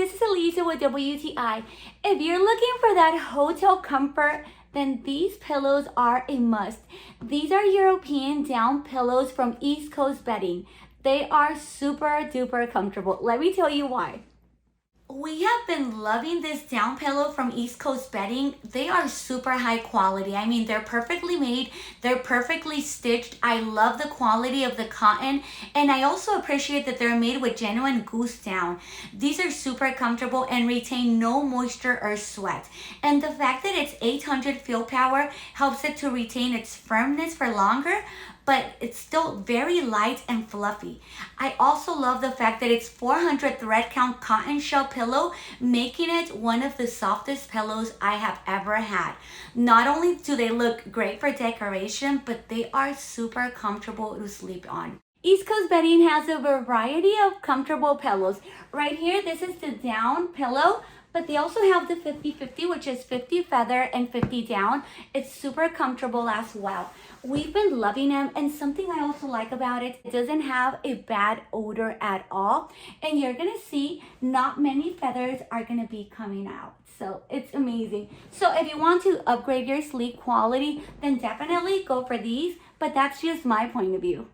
this is Elisa with WTI. If you're looking for that hotel comfort, then these pillows are a must. These are European down pillows from East Coast Bedding. They are super duper comfortable. Let me tell you why. We have been loving this down pillow from East Coast Bedding. They are super high quality. I mean, they're perfectly made. They're perfectly stitched. I love the quality of the cotton. And I also appreciate that they're made with genuine Goose down. These are super comfortable and retain no moisture or sweat. And the fact that it's 800 fill power helps it to retain its firmness for longer, but it's still very light and fluffy. I also love the fact that it's 400 thread count cotton shell pillow, making it one of the softest pillows I have ever had. Not only do they look great for decoration, but they are super comfortable to sleep on. East Coast Bedding has a variety of comfortable pillows. Right here, this is the down pillow, but they also have the 50-50, which is 50 feather and 50 down. It's super comfortable as well. We've been loving them, and something I also like about it, it doesn't have a bad odor at all. And you're gonna see not many feathers are gonna be coming out. So it's amazing. So if you want to upgrade your sleep quality, then definitely go for these, but that's just my point of view.